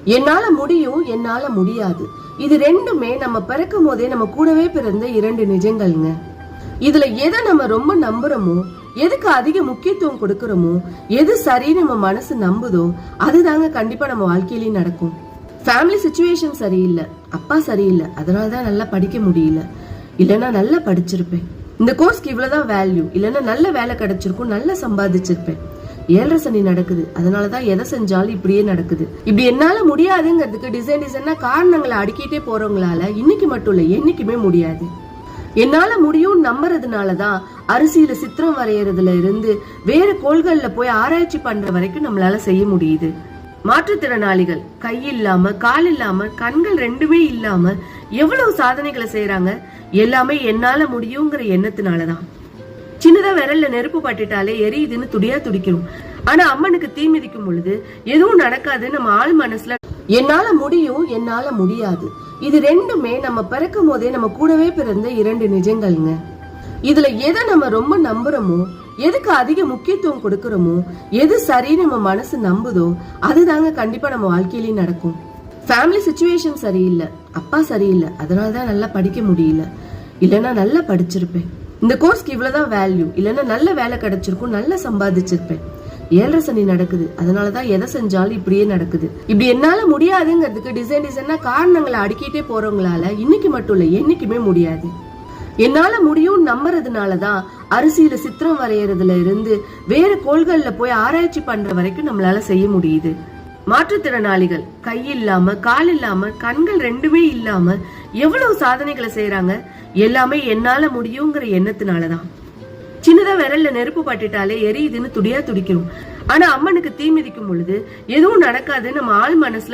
என்னால முடியும், என்னால முடியாது. இது ரெண்டுமே நம்ம பிறக்கும் போதே நம்ம கூடவே பிறந்த இரண்டு நிஜங்கள்ங்க. இதுல எதை நம்ம ரொம்ப நம்புறோமோ, எதுக்கு அதிக முக்கியத்துவம் கொடுக்கறோமோ, எது சரி நம்ம மனசு நம்புதோ அதுதாங்க கண்டிப்பா நம்ம வாழ்க்கையிலயும் நடக்கும். ஃபேமிலி சிச்சுவேஷன் சரியில்லை, அப்பா சரியில்லை, அதனாலதான் நல்லா படிக்க முடியல, இல்லைன்னா நல்லா படிச்சிருப்பேன். இந்த கோர்ஸ்க்கு இவ்வளவுதான் வேல்யூ, இல்லைன்னா நல்ல வேலை கிடைச்சிருக்கும், நல்லா சம்பாதிச்சிருப்பேன். 7.5 சனி நடக்குது, அதனாலதான் எதை செஞ்சாலும் இப்படியே நடக்குது. இப்படி என்னால முடியாதுங்கிறதுக்கு டிசைனா காரணங்களை அடுக்கிட்டே போறவங்களால இன்னைக்கு மட்டும் இல்ல என்னைக்குமே முடியாது. என்னால முடியும் நம்புறதுனாலதான் அரிசியில சித்திரம் வரையறதுல இருந்து வேற கோள்கள்ல போய் ஆராய்ச்சி பண்ற வரைக்கும் நம்மளால செய்ய முடியுது. மாற்றுத்திறனாளிகள் கை இல்லாம, கால் இல்லாம, கண்கள் ரெண்டுமே இல்லாம எவ்வளவு சாதனைகளை செய்யறாங்க. எல்லாமே என்னால முடியுங்கிற எண்ணத்தினாலதான். சின்னதா விரல்ல நெருப்பு பட்டுட்டாலே எரியுதுன்னு துடியா துடிக்கிறோம். ஆனா அம்மனுக்கு தீ மிதிக்கும் பொழுது எதுவும் நடக்காது நம்ம ஆள் மனசுல என்னால முடியும், என்னால முடியாது. இது ரெண்டுமே நம்ம பிறக்கும் போதே நம்ம கூடவே பிறந்த இரண்டு நிஜங்கள்ங்க. இதுல எதை நம்ம ரொம்ப நம்புறோமோ, எதுக்கு அதிக முக்கியத்துவம் கொடுக்கறோமோ, எது சரி நம்ம மனசு நம்புதோ அதுதாங்க கண்டிப்பா நம்ம வாழ்க்கையிலயும் நடக்கும். ஃபேமிலி சிச்சுவேஷன் சரியில்லை, அப்பா சரியில்லை, அதனாலதான் நல்லா படிக்க முடியல, இல்லைன்னா நல்லா படிச்சிருப்பேன். இந்த கோர்ஸ்க்கு இவ்வளவுதான் வேல்யூ, இல்லைன்னா நல்ல வேலை கிடைச்சிருக்கும், நல்லா சம்பாதிச்சிருப்பேன். 7.5 சனி நடக்குது, அதனாலதான் எதை செஞ்சாலும் இப்படியே நடக்குது. இப்படி என்னால முடியாதுங்கிறதுக்கு டிசைனா காரணங்களை அடுக்கிட்டே போறவங்களால இன்னைக்கு மட்டும் இல்ல என்னைக்குமே முடியாது. என்னால முடியும் நம்புறதுனாலதான் அரிசியில சித்திரம் வரையறதுல இருந்து வேற கோள்கள்ல போய் ஆராய்ச்சி பண்ற வரைக்கும் நம்மளால செய்ய முடியுது. மாற்றுத்திறனாளிகள் கை இல்லாம, கால் இல்லாம, கண்கள் ரெண்டுமே இல்லாம எவ்வளவு சாதனைகளை செய்யறாங்க. எல்லாமே என்னால முடியுங்கிற எண்ணத்தினாலதான். சின்னதா விரல்ல நெருப்பு பட்டுட்டாலே எரியுதுன்னு துடியா துடிக்கிறோம். ஆனா அம்மனுக்கு தீ மிதிக்கும் பொழுது எதுவும் நடக்காது நம்ம ஆள் மனசுல